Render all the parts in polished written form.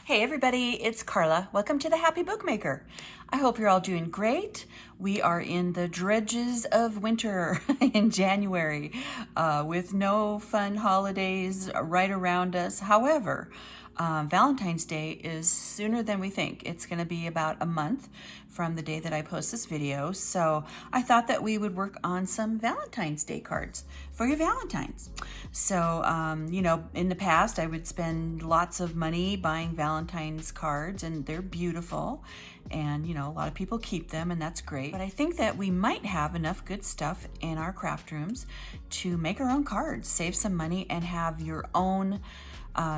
Hey everybody, it's Carla. Welcome to the Happy Bookmaker. I hope you're all doing great. We are in the dredges of winter in January with no fun holidays right around us. However, Valentine's Day is sooner than we think. It's going to be about a month from the day that I post this video. So I thought that we would work on some Valentine's Day cards for your Valentines. So, in the past, I would spend lots of money buying Valentine's cards, and they're beautiful. And, a lot of people keep them, and that's great. But I think that we might have enough good stuff in our craft rooms to make our own cards, save some money, and have your own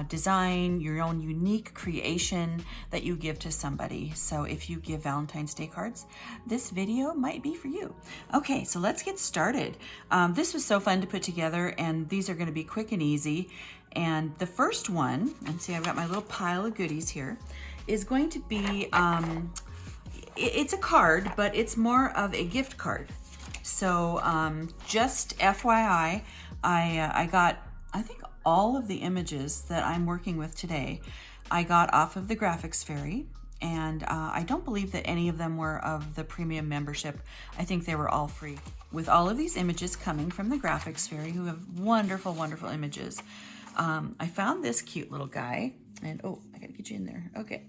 design, your own unique creation that you give to somebody. So if you give Valentine's Day cards, this video might be for you. Okay, so let's get started. This was so fun to put together, and these are going to be quick and easy. And the first one, and see, I've got my little pile of goodies here, is going to be, it's a card, but it's more of a gift card. So just FYI, I got, I think, all of the images that I'm working with today, I got off of the Graphics Fairy, and I don't believe that any of them were of the premium membership. I think they were all free. With all of these images coming from the Graphics Fairy, who have wonderful, wonderful images, I found this cute little guy, and oh, I gotta get you in there, okay.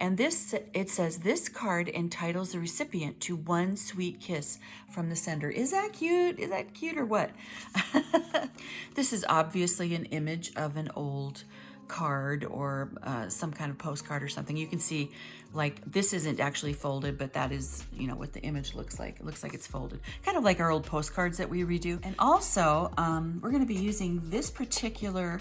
And this, it says, this card entitles the recipient to one sweet kiss from the sender. Is that cute? Is that cute or what? This is obviously an image of an old card or some kind of postcard or something. You can see, like, this isn't actually folded, but that is, what the image looks like. It looks like it's folded. Kind of like our old postcards that we redo. And also, we're going to be using this particular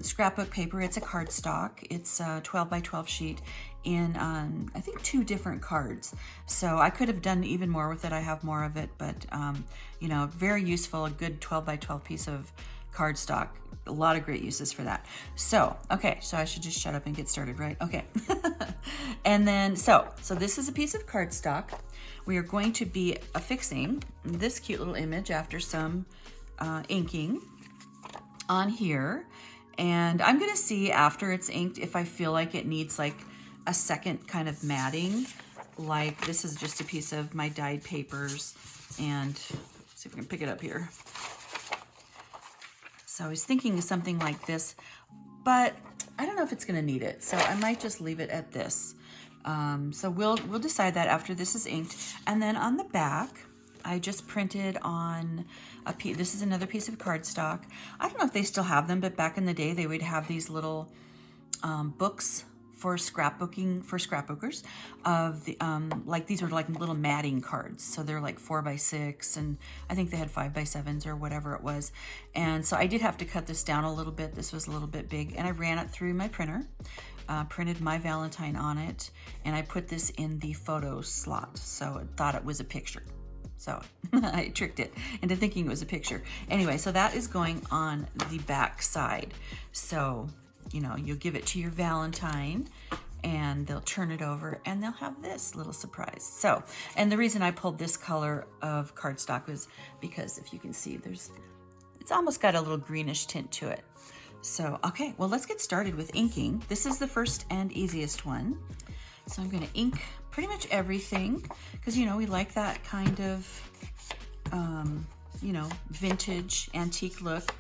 scrapbook paper. It's a cardstock. It's a 12 by 12 sheet in, I think, 2 different cards. So I could have done even more with it. I have more of it, but, very useful, a good 12 by 12 piece of cardstock. A lot of great uses for that. So, okay, so I should just shut up and get started, right? Okay. And then, so this is a piece of cardstock. We are going to be affixing this cute little image after some inking on here, and I'm gonna see after it's inked if I feel like it needs like a second kind of matting. Like, this is just a piece of my dyed papers, and see if we can pick it up here. So I was thinking of something like this, but I don't know if it's gonna need it, so I might just leave it at this. So we'll decide that after this is inked. And then on the back, I just printed on a piece. This is another piece of cardstock. I don't know if they still have them, but back in the day, they would have these little books for scrapbooking, for scrapbookers, of the, like, these were like little matting cards. So they're like 4 by 6, and I think they had 5 by 7s or whatever it was. And so I did have to cut this down a little bit. This was a little bit big, and I ran it through my printer, printed my Valentine on it, and I put this in the photo slot. So I thought it was a picture. So I tricked it into thinking it was a picture. Anyway, so that is going on the back side. So, you'll give it to your Valentine, and they'll turn it over, and they'll have this little surprise. So, and the reason I pulled this color of cardstock was because, if you can see, it's almost got a little greenish tint to it. So, okay, well, let's get started with inking. This is the first and easiest one. So I'm gonna ink pretty much everything, because we like that kind of vintage antique look.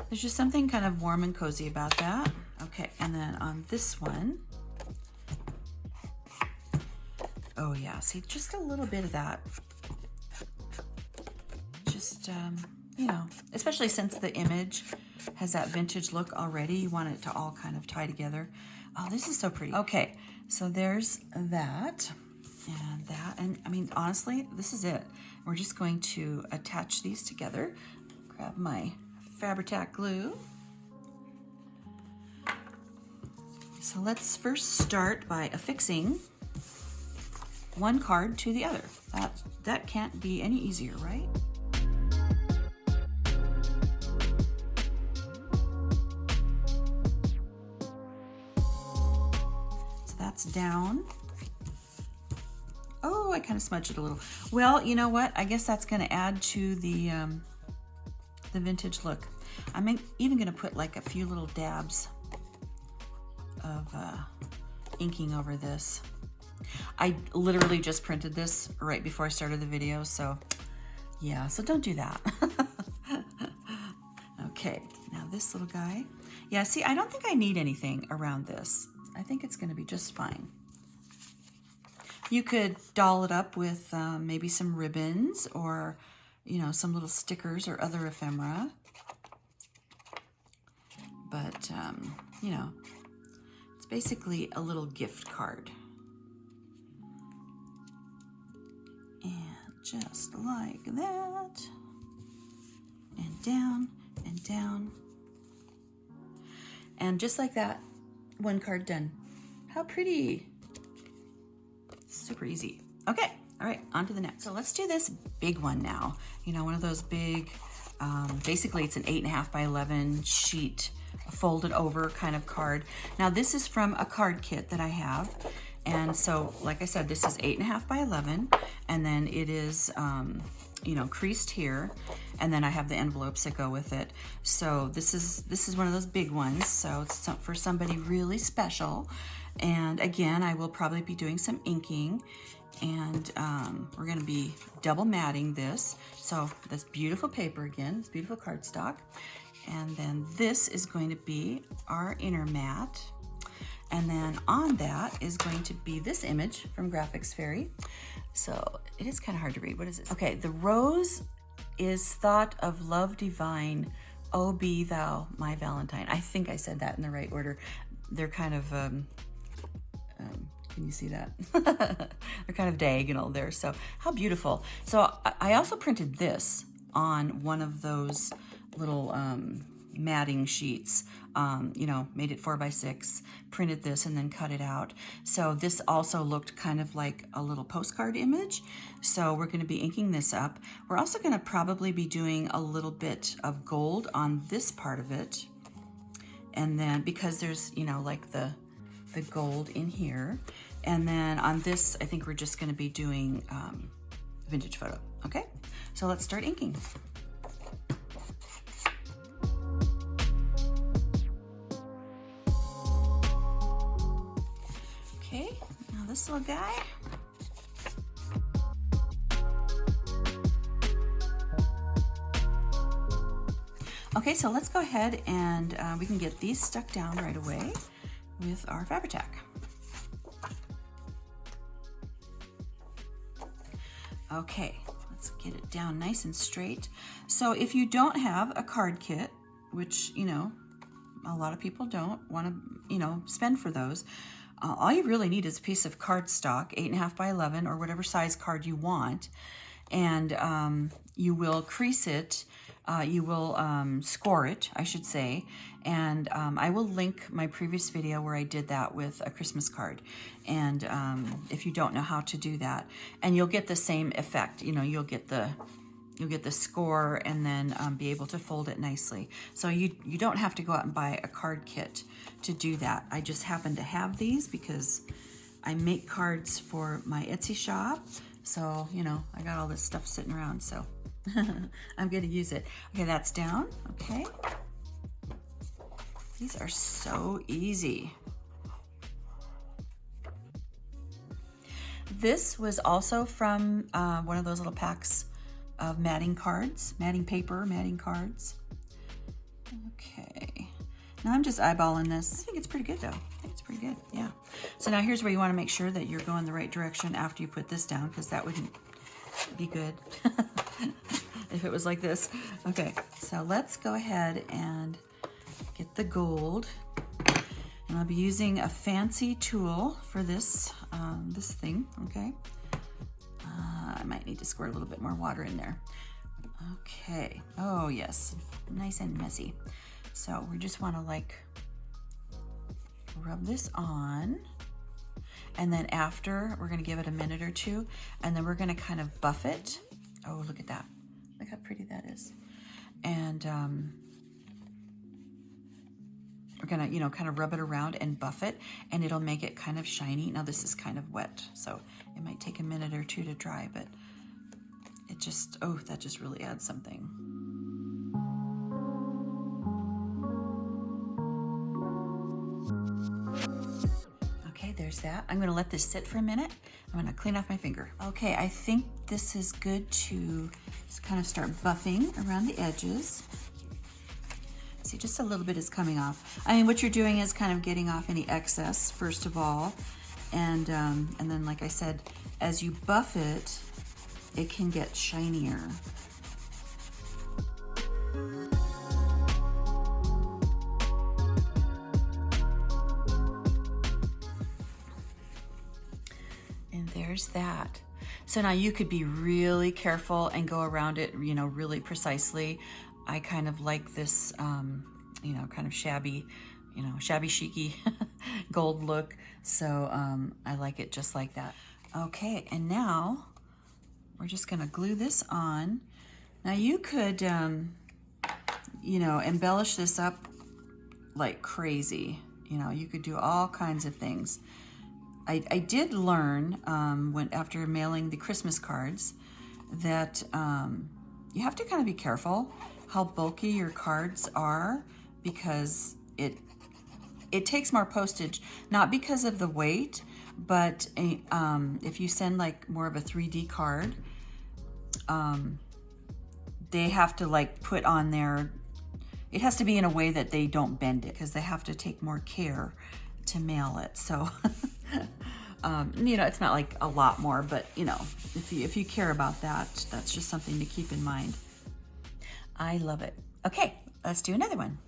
There's just something kind of warm and cozy about that. Okay, and then on this one, oh yeah, see, just a little bit of that. Just especially since the image has that vintage look already, you want it to all kind of tie together. Oh, this is so pretty. Okay, so there's that and that, and I mean, honestly, this is it. We're just going to attach these together. Grab my Fabri-Tac glue. So let's first start by affixing one card to the other. That can't be any easier, right? Down. Oh, I kind of smudged it a little. Well, you know what? I guess that's going to add to the vintage look. I'm even going to put like a few little dabs of inking over this. I literally just printed this right before I started the video, so yeah, so don't do that. Okay, now this little guy. Yeah, see, I don't think I need anything around this. I think it's gonna be just fine. You could doll it up with maybe some ribbons or, you know, some little stickers or other ephemera. But, you know, it's basically a little gift card. And just like that. And down and down. And just like that, one card done. How pretty. Super easy. Okay, all right, on to the next. So let's do this big one now. You know, one of those big, basically it's an 8.5 by 11 sheet, folded over kind of card. Now this is from a card kit that I have. And so, like I said, this is 8.5 by 11, and then it is, you know, creased here, and then I have the envelopes that go with it. So this is one of those big ones. So it's for somebody really special. And again, I will probably be doing some inking, and we're going to be double matting this. So this beautiful paper again, this beautiful cardstock, and then this is going to be our inner mat. And then on that is going to be this image from Graphics Fairy. So it is kind of hard to read. What is this? Okay, the rose is thought of love divine. Oh, be thou my Valentine. I think I said that in the right order. They're kind of, can you see that? They're kind of diagonal there. So how beautiful. So I also printed this on one of those little matting sheets. You know, made it 4 by 6, printed this, and then cut it out. So this also looked kind of like a little postcard image. So we're going to be inking this up. We're also going to probably be doing a little bit of gold on this part of it. And then because there's, you know, like the gold in here. And then on this, I think we're just going to be doing vintage photo. Okay, so let's start inking. Okay, now this little guy. Okay, so let's go ahead and we can get these stuck down right away with our Fabri-Tac. Okay, let's get it down nice and straight. So if you don't have a card kit, which, you know, a lot of people don't want to, you know, spend for those, all you really need is a piece of cardstock, 8.5 by 11, or whatever size card you want, and you will crease it. You will score it, I should say, and I will link my previous video where I did that with a Christmas card. And if you don't know how to do that, and you'll get the same effect. You know, you'll get the score, and then be able to fold it nicely. So you don't have to go out and buy a card kit to do that. I just happen to have these because I make cards for my Etsy shop. So, you know, I got all this stuff sitting around, so I'm going to use it. Okay, that's down. Okay. These are so easy. This was also from one of those little packs of matting cards, matting paper, matting cards. Okay. Now I'm just eyeballing this. I think it's pretty good though. I think it's pretty good, yeah. So now here's where you want to make sure that you're going the right direction after you put this down, because that wouldn't be good if it was like this. Okay, so let's go ahead and get the gold. And I'll be using a fancy tool for this, this thing, okay? I might need to squirt a little bit more water in there. Okay, oh yes, nice and messy. So we just want to like rub this on, and then after we're going to give it a minute or two, and then we're going to kind of buff it. Oh, look at that. Look how pretty that is. And we're going to, you know, kind of rub it around and buff it, and it'll make it kind of shiny. Now this is kind of wet, so it might take a minute or two to dry, but it just, oh, that just really adds something. that. I'm gonna let this sit for a minute. I'm gonna clean off my finger. Okay, I think this is good to just kind of start buffing around the edges. See, just a little bit is coming off. I mean, what you're doing is kind of getting off any excess, first of all. And then, like I said, as you buff it, it can get shinier. And there's that. So now you could be really careful and go around it, you know, really precisely. I kind of like this, you know, kind of shabby, you know, shabby chicy gold look. So I like it just like that. Okay, and now we're just gonna glue this on. Now you could, you know, embellish this up like crazy. You know, you could do all kinds of things. I did learn after mailing the Christmas cards that you have to kind of be careful how bulky your cards are, because it takes more postage, not because of the weight, but if you send like more of a 3D card, they have to like put on there, it has to be in a way that they don't bend it, because they have to take more care to mail it. So you know, it's not like a lot more, but you know, if you care about that, that's just something to keep in mind. I love it. Okay, let's do another one.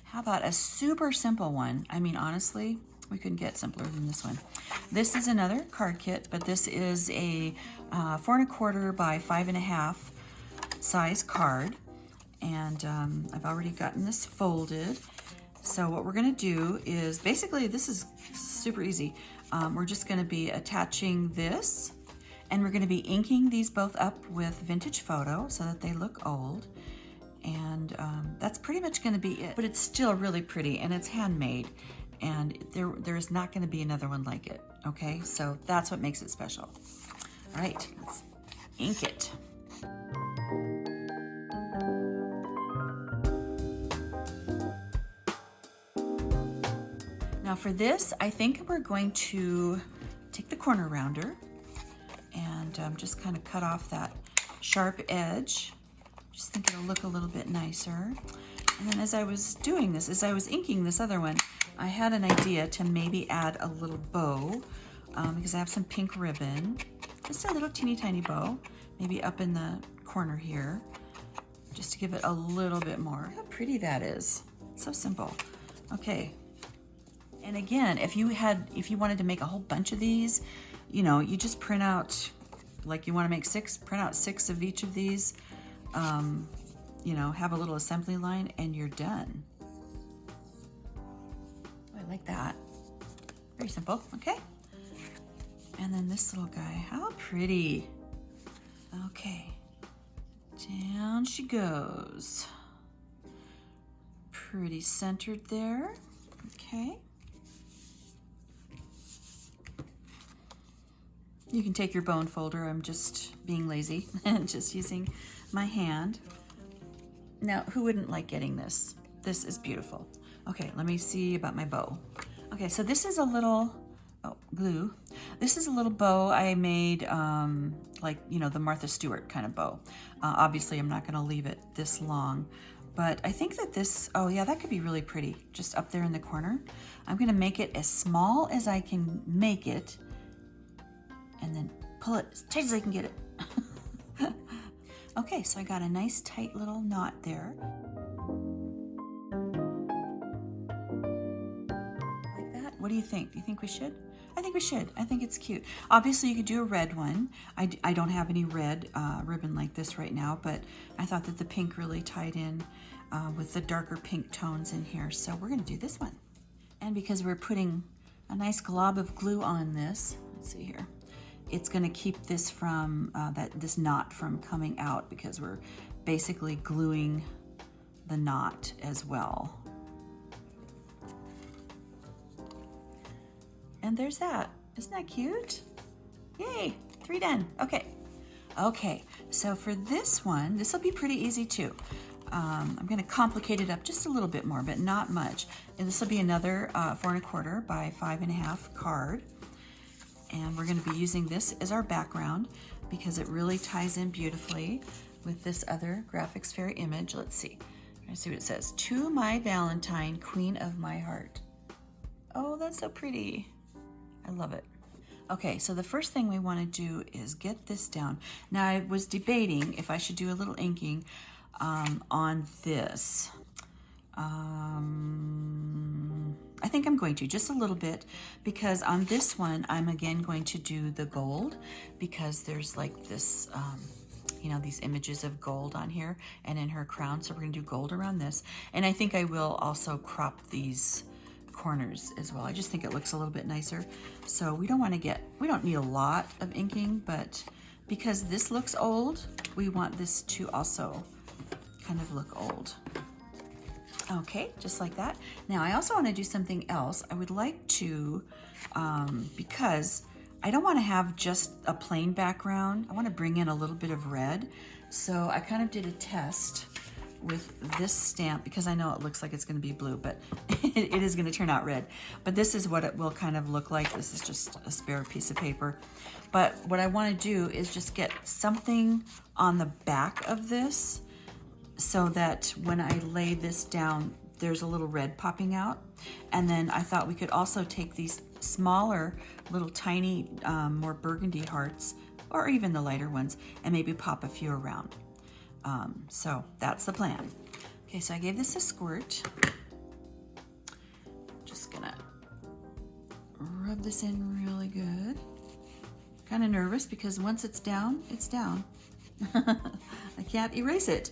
How about a super simple one? I mean, honestly, we couldn't get simpler than this one. This is another card kit, but this is a 4 1/4 by 5 1/2 size card. And I've already gotten this folded. So what we're gonna do is, basically this is super easy. We're just gonna be attaching this, and we're gonna be inking these both up with Vintage Photo so that they look old. And that's pretty much gonna be it. But it's still really pretty, and it's handmade. And there's not gonna be another one like it, okay? So that's what makes it special. All right, let's ink it. Now for this, I think we're going to take the corner rounder and just kind of cut off that sharp edge. Just think it'll look a little bit nicer. And then as I was doing this, as I was inking this other one, I had an idea to maybe add a little bow because I have some pink ribbon. Just a little teeny tiny bow, maybe up in the corner here, just to give it a little bit more. Look how pretty that is. It's so simple. Okay. And again, if you wanted to make a whole bunch of these, you know, you just print out, like you want to make 6, print out 6 of each of these, you know, have a little assembly line, and you're done. Oh, I like that. Very simple, okay? And then this little guy, how pretty. Okay, down she goes. Pretty centered there, okay. You can take your bone folder. I'm just being lazy and just using my hand. Now, who wouldn't like getting this? This is beautiful. Okay, let me see about my bow. Okay, so this is a little, glue. This is a little bow I made, like, you know, the Martha Stewart kind of bow. Obviously, I'm not gonna leave it this long, but I think that this, oh yeah, that could be really pretty, just up there in the corner. I'm gonna make it as small as I can make it, and then pull it as tight as I can get it. Okay, so I got a nice tight little knot there. Like that? What do you think? Do you think we should? I think we should. I think it's cute. Obviously, you could do a red one. I don't have any red ribbon like this right now, but I thought that the pink really tied in with the darker pink tones in here. So we're gonna do this one. And because we're putting a nice glob of glue on this, let's see here, it's gonna keep this from, this knot from coming out, because we're basically gluing the knot as well. And there's that. Isn't that cute? Yay, 3 done. Okay. Okay, so for this one, this will be pretty easy too. I'm going to complicate it up just a little bit more, but not much. And this will be another 4 1/4 by 5 1/2 card. And we're going to be using this as our background because it really ties in beautifully with this other Graphics Fair image. Let's see. Let's see what it says. To my Valentine, queen of my heart. Oh, that's so pretty. I love it. Okay, so the first thing we want to do is get this down. Now, I was debating if I should do a little inking on this. I think I'm going to, just a little bit, because on this one, I'm again going to do the gold because there's like this, you know, these images of gold on here and in her crown. So we're gonna do gold around this. And I think I will also crop these corners as well. I just think it looks a little bit nicer. So we don't need a lot of inking, but because this looks old, we want this to also kind of look old. Okay, just like that. Now I also want to do something else. I would like to, because I don't want to have just a plain background. I want to bring in a little bit of red. So I kind of did a test with this stamp because I know it looks like it's going to be blue, but it is going to turn out red. But this is what it will kind of look like. This is just a spare piece of paper. But what I want to do is just get something on the back of this so that when I lay this down, there's a little red popping out. And then I thought we could also take these smaller, little tiny, more burgundy hearts, or even the lighter ones, and maybe pop a few around. So that's the plan. Okay, so I gave this a squirt. Just gonna rub this in really good. Kind of nervous because once it's down, it's down. I can't erase it.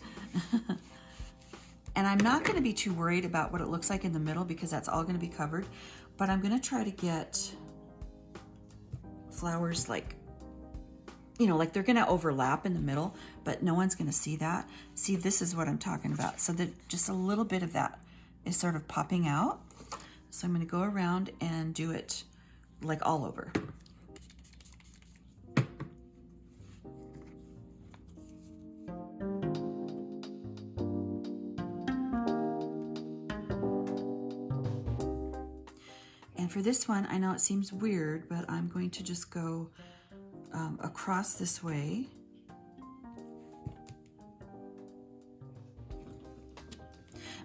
And I'm not going to be too worried about what it looks like in the middle because that's all going to be covered. But I'm going to try to get flowers like, you know, like they're going to overlap in the middle, but no one's going to see that. See, this is what I'm talking about. So that just a little bit of that is sort of popping out. So I'm going to go around and do it like all over. And for this one, I know it seems weird, but I'm going to just go across this way.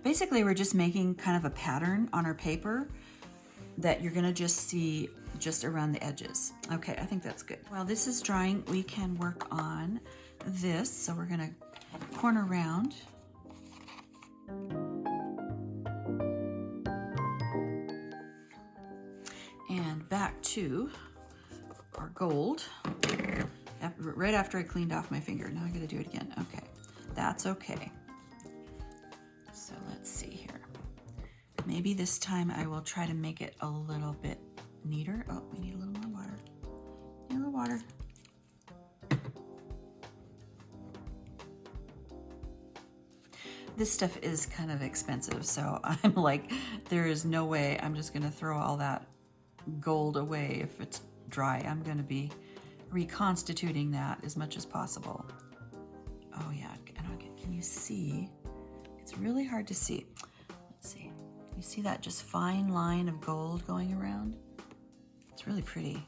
Basically, we're just making kind of a pattern on our paper that you're gonna just see just around the edges. Okay, I think that's good. While this is drying, we can work on this. So we're gonna corner round. And back to our gold. Right after I cleaned off my finger. Now I gotta do it again. Okay, that's okay. So let's see here. Maybe this time I will try to make it a little bit neater. Oh, we need a little more water. Need a little water. This stuff is kind of expensive, so I'm like, there is no way I'm just gonna throw all that gold away if it's dry. I'm going to be reconstituting that as much as possible. Oh yeah, can you see? It's really hard to see. Let's see. You see that just fine line of gold going around? It's really pretty.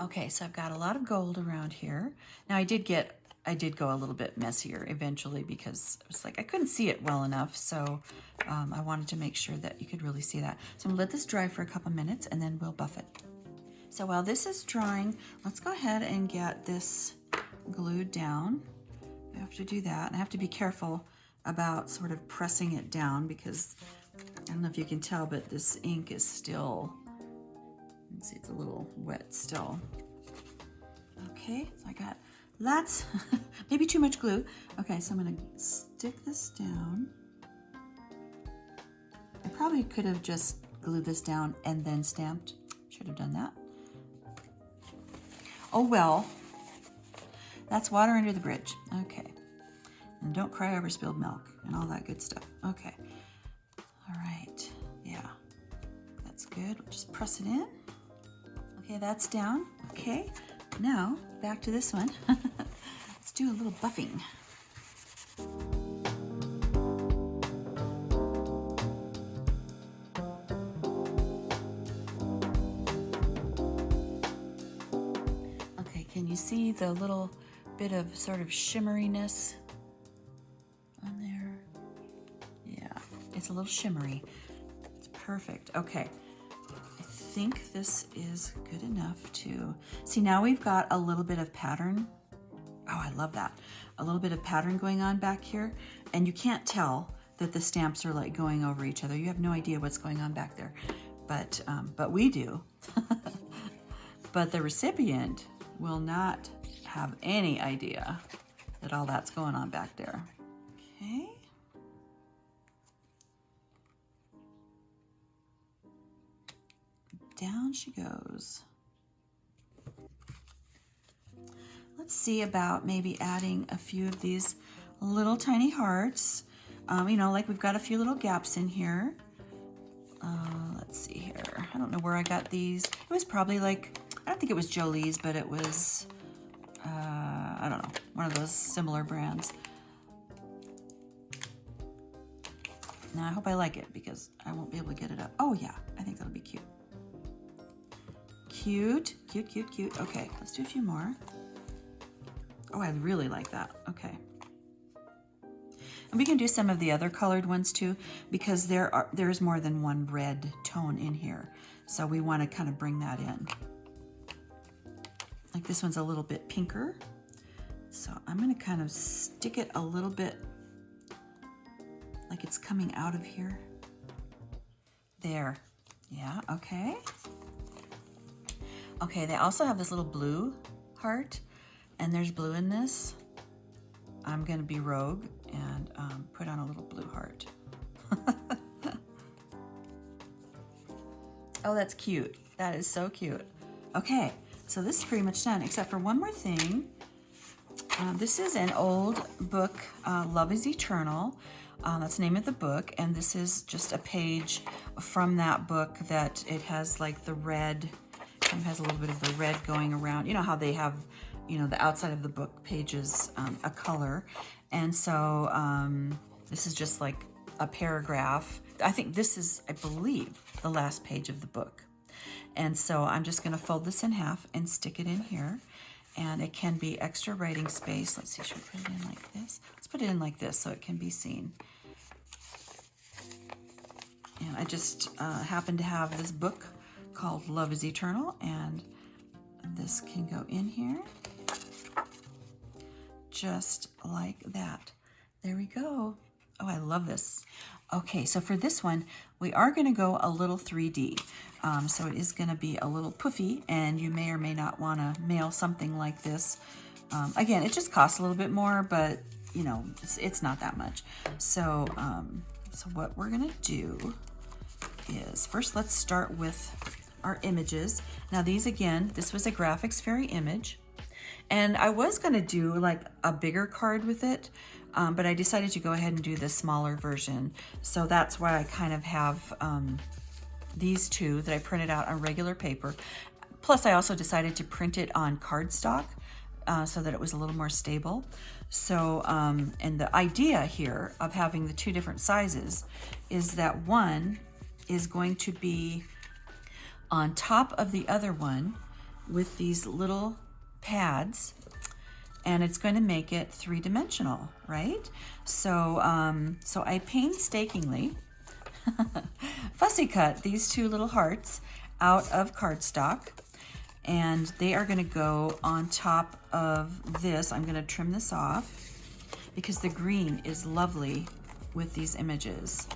Okay, so I've got a lot of gold around here. Now I did go a little bit messier eventually because it was like I couldn't see it well enough, so I wanted to make sure that you could really see that. So I'm gonna let this dry for a couple minutes and then we'll buff it. So while this is drying, let's go ahead and get this glued down. I have to do that. I have to be careful about sort of pressing it down because I don't know if you can tell, but this ink is still, let's see, it's a little wet still. Okay, so I got lots, maybe too much glue. Okay, so I'm gonna stick this down. I probably could have just glued this down and then stamped. Should have done that. Oh well, that's water under the bridge. Okay, and don't cry over spilled milk and all that good stuff. Okay, good. We'll just press it in. Okay, that's down. Okay, now back to this one. Let's do a little buffing. Okay, can you see the little bit of sort of shimmeriness on there? Yeah, it's a little shimmery. It's perfect. Okay. I think this is good enough to see. Now we've got a little bit of pattern. Oh, I love that. A little bit of pattern going on back here, and you can't tell that the stamps are like going over each other. You have no idea what's going on back there, but we do. But the recipient will not have any idea that all that's going on back there. Okay. Down she goes. Let's see about maybe adding a few of these little tiny hearts. You know, like we've got a few little gaps in here. Let's see here. I don't know where I got these. It was probably like, I don't think it was Jolie's, but it was, I don't know, one of those similar brands. Now I hope I like it because I won't be able to get it up. Oh yeah, I think that'll be cute. Cute, cute, cute, cute. Okay, let's do a few more. Oh, I really like that. Okay. And we can do some of the other colored ones too, because there's more than one red tone in here. So we want to kind of bring that in. Like this one's a little bit pinker. So I'm going to kind of stick it a little bit like it's coming out of here. There. Yeah, okay. Okay, they also have this little blue heart, and there's blue in this. I'm gonna be rogue and put on a little blue heart. Oh, that's cute. That is so cute. Okay, so this is pretty much done, except for one more thing. This is an old book, Love is Eternal. That's the name of the book, and this is just a page from that book that it has like the red, kind of has a little bit of the red going around. You know how they have, you know, the outside of the book pages a color, and so this is just like a paragraph. I think this is, I believe, the last page of the book, and so I'm just going to fold this in half and stick it in here, and it can be extra writing space. Let's see, should we put it in like this? Let's put it in like this so it can be seen. And I just happen to have this book called Love is Eternal, and this can go in here just like that. There we go. Oh, I love this. Okay, so for this one, we are going to go a little 3D. So it is going to be a little poofy, and you may or may not want to mail something like this. Again, it just costs a little bit more, but you know, it's not that much. So, so what we're going to do is first let's start with our images. Now these, again, this was a Graphics Fairy image, and I was going to do like a bigger card with it, but I decided to go ahead and do the smaller version. So that's why I kind of have these two that I printed out on regular paper. Plus I also decided to print it on cardstock so that it was a little more stable. So, and the idea here of having the two different sizes is that one is going to be on top of the other one with these little pads, and it's going to make it three-dimensional, right? So, so I painstakingly fussy cut these two little hearts out of cardstock, and they are going to go on top of this. I'm going to trim this off because the green is lovely with these images.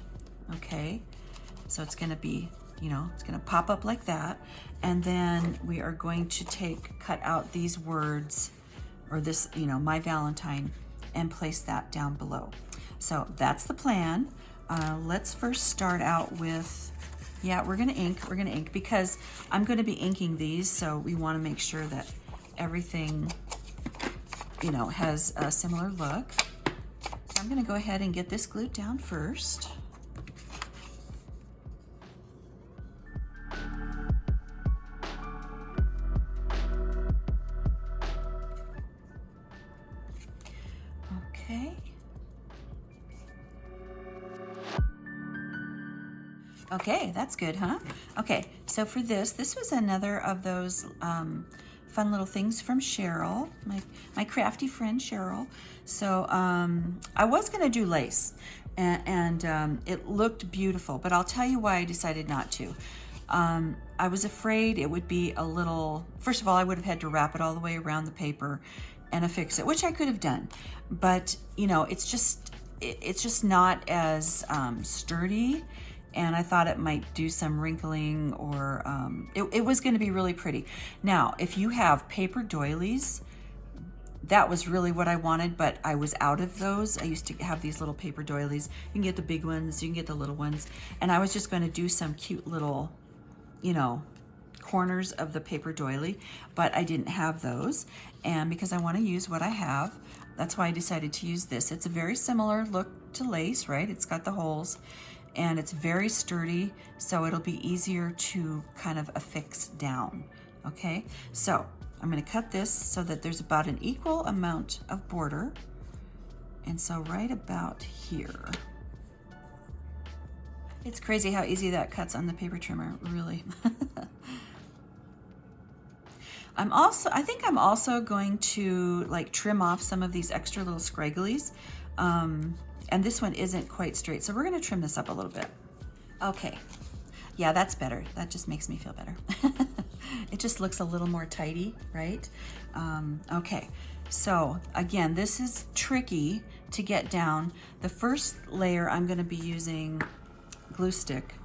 Okay, so it's going to be, you know, it's going to pop up like that, and then we are going to cut out these words, or this, you know, My Valentine, and place that down below. So that's the plan. Let's first start out with, yeah, we're gonna ink because I'm gonna be inking these, so we wanna make sure that everything, you know, has a similar look. So I'm gonna go ahead and get this glued down first. Okay. Okay, that's good, huh? Okay, so for this was another of those fun little things from Cheryl, my crafty friend Cheryl. So I was gonna do lace, and it looked beautiful, but I'll tell you why I decided not to. I was afraid it would be a little, first of all, I would have had to wrap it all the way around the paper and affix it, which I could have done, but you know, it's just not as sturdy, and I thought it might do some wrinkling, or it was going to be really pretty. Now, if you have paper doilies, that was really what I wanted, but I was out of those. I used to have these little paper doilies. You can get the big ones, you can get the little ones, and I was just going to do some cute little, you know, corners of the paper doily, but I didn't have those, and because I want to use what I have, that's why I decided to use this. It's a very similar look to lace, right? It's got the holes, and it's very sturdy, so it'll be easier to kind of affix down. Okay, so I'm going to cut this so that there's about an equal amount of border, and so right about here. It's crazy how easy that cuts on the paper trimmer, really. I think I'm also going to like trim off some of these extra little scragglies. And this one isn't quite straight, so we're gonna trim this up a little bit. Okay, yeah, that's better. That just makes me feel better. It just looks a little more tidy, right? Okay, so again, this is tricky to get down. The first layer I'm gonna be using glue stick,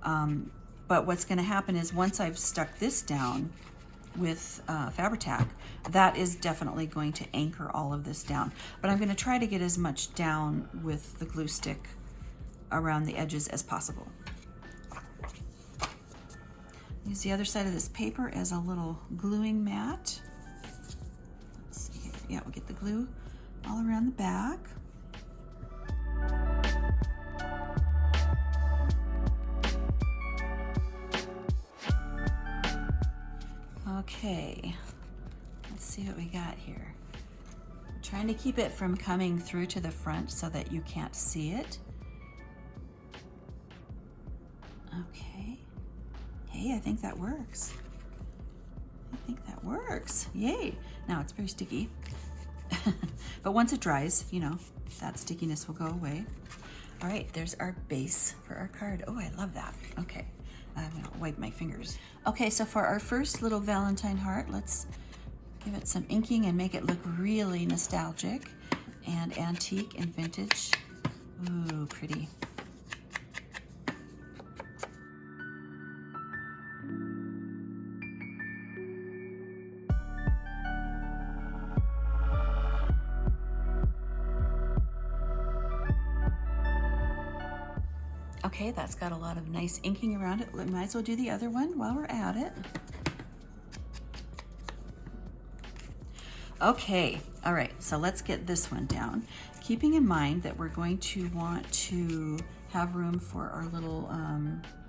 but what's gonna happen is once I've stuck this down with Fabri-Tac, that is definitely going to anchor all of this down. But I'm going to try to get as much down with the glue stick around the edges as possible. Use the other side of this paper as a little gluing mat. Let's see here. Yeah, we'll get the glue all around the back. Okay, let's see what we got here. I'm trying to keep it from coming through to the front so that you can't see it. Okay. Hey, I think that works. I think that works. Yay. Now it's very sticky. But once it dries, you know, that stickiness will go away. All right, there's our base for our card. Oh, I love that. Okay. I'm gonna wipe my fingers. Okay, so for our first little Valentine heart, let's give it some inking and make it look really nostalgic and antique and vintage. Ooh, pretty. Okay, that's got a lot of nice inking around it. We might as well do the other one while we're at it. Okay, all right, so let's get this one down. Keeping in mind that we're going to want to have room for our little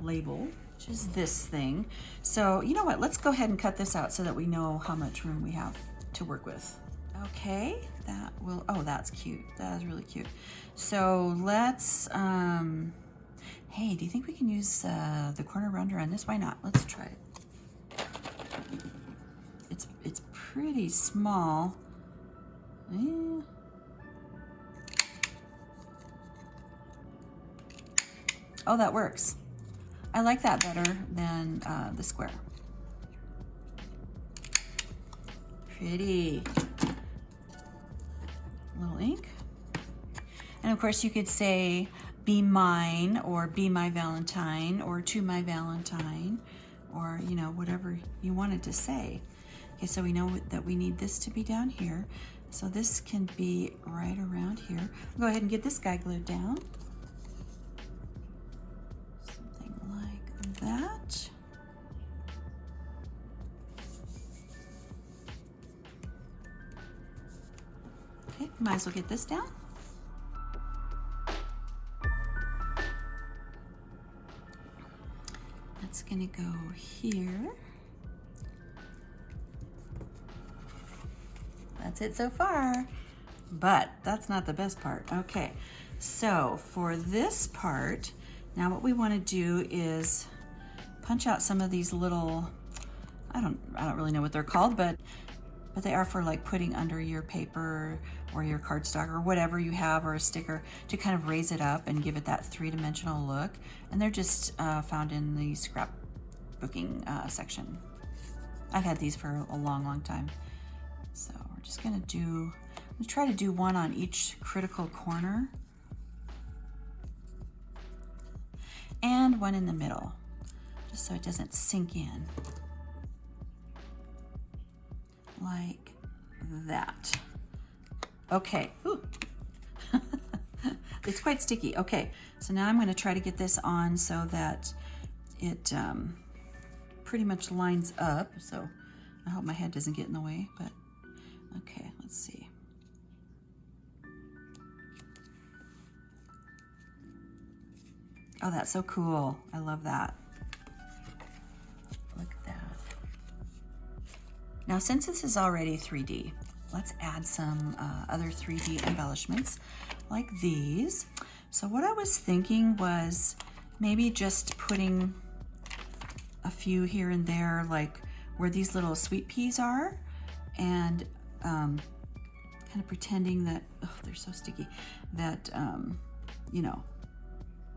label, which is this thing. So you know what, let's go ahead and cut this out so that we know how much room we have to work with. Okay, that will, oh, that's cute. That is really cute. So let's, hey, do you think we can use the corner rounder on this? Why not? Let's try it. It's pretty small. Eh. Oh, that works. I like that better than the square. Pretty. Little ink. And of course you could say, be mine, or be my Valentine, or to my Valentine, or you know, whatever you wanted to say. Okay, so we know that we need this to be down here. So this can be right around here. We'll go ahead and get this guy glued down. Something like that. Okay, might as well get this down. That's gonna go here. That's it so far. but that's not the best part. Okay, so for this part, now what we want to do is punch out some of these little, I don't really know what they're called, but they are for like putting under your paper or your cardstock or whatever you have, or a sticker, to kind of raise it up and give it that three-dimensional look. And they're just found in the scrapbooking section. I've had these for a long time. So we're just gonna try to do one on each critical corner and one in the middle, just so it doesn't sink in. Like that. Okay. Ooh. It's quite sticky. Okay, so now I'm going to try to get this on so that it pretty much lines up. So I hope my head doesn't get in the way, but okay, let's see. Oh, that's so cool. I love that. Look at that. Now, since this is already 3D, let's add some other 3D embellishments like these. So what I was thinking was maybe just putting a few here and there, like where these little sweet peas are, and kind of pretending that, oh, they're so sticky, that, you know,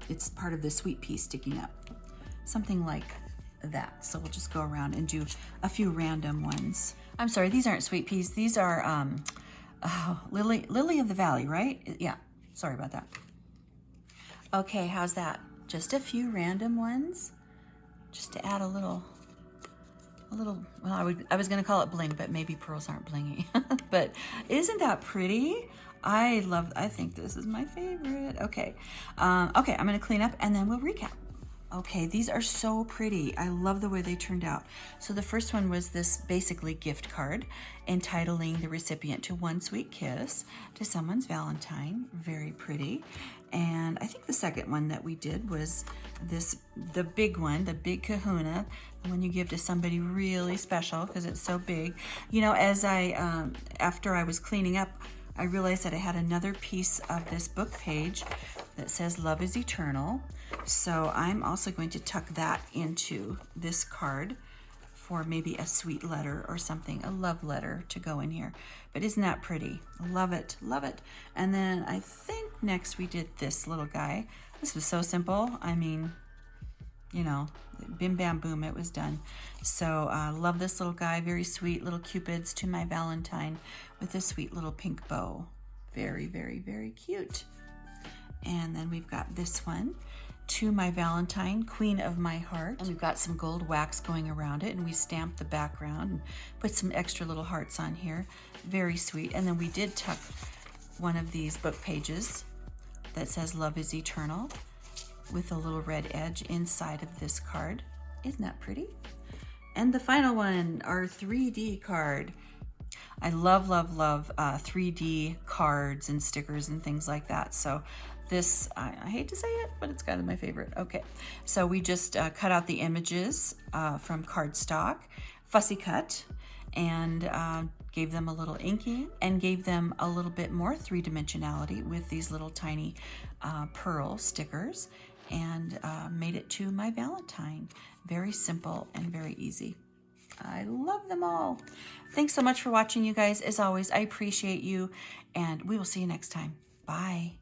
it's part of the sweet pea sticking up. Something like that. So we'll just go around and do a few random ones. I'm sorry, these aren't sweet peas. These are lily of the valley, right? Yeah, sorry about that. Okay, how's that? Just a few random ones, just to add a little, well, I was gonna call it bling, but maybe pearls aren't blingy. But isn't that pretty? I think this is my favorite. Okay, okay, I'm gonna clean up and then we'll recap. Okay, these are so pretty. I love the way they turned out. So the first one was this basically gift card entitling the recipient to one sweet kiss to someone's Valentine. Very pretty. And I think the second one that we did was the big one, the big kahuna, the one you give to somebody really special because it's so big. You know, as after I was cleaning up, I realized that I had another piece of this book page that says love is eternal. So I'm also going to tuck that into this card for maybe a sweet letter or something, a love letter to go in here. But isn't that pretty? Love it, love it. And then I think next we did this little guy. This was so simple. I mean, you know, bim bam boom, it was done. So love this little guy, very sweet little cupids to my Valentine with a sweet little pink bow. Very, very, very cute. And then we've got this one, to my Valentine, Queen of My Heart. And we've got some gold wax going around it, and we stamped the background and put some extra little hearts on here. Very sweet. And then we did tuck one of these book pages that says love is eternal with a little red edge inside of this card. Isn't that pretty? And the final one, our 3D card. I love 3D cards and stickers and things like that. So this, I hate to say it, but it's kind of my favorite. Okay, so we just cut out the images from cardstock, fussy cut, and gave them a little inking and gave them a little bit more three-dimensionality with these little tiny pearl stickers, and made it to my Valentine. Very simple and very easy. I love them all. Thanks so much for watching, you guys. As always, I appreciate you, and we will see you next time. Bye.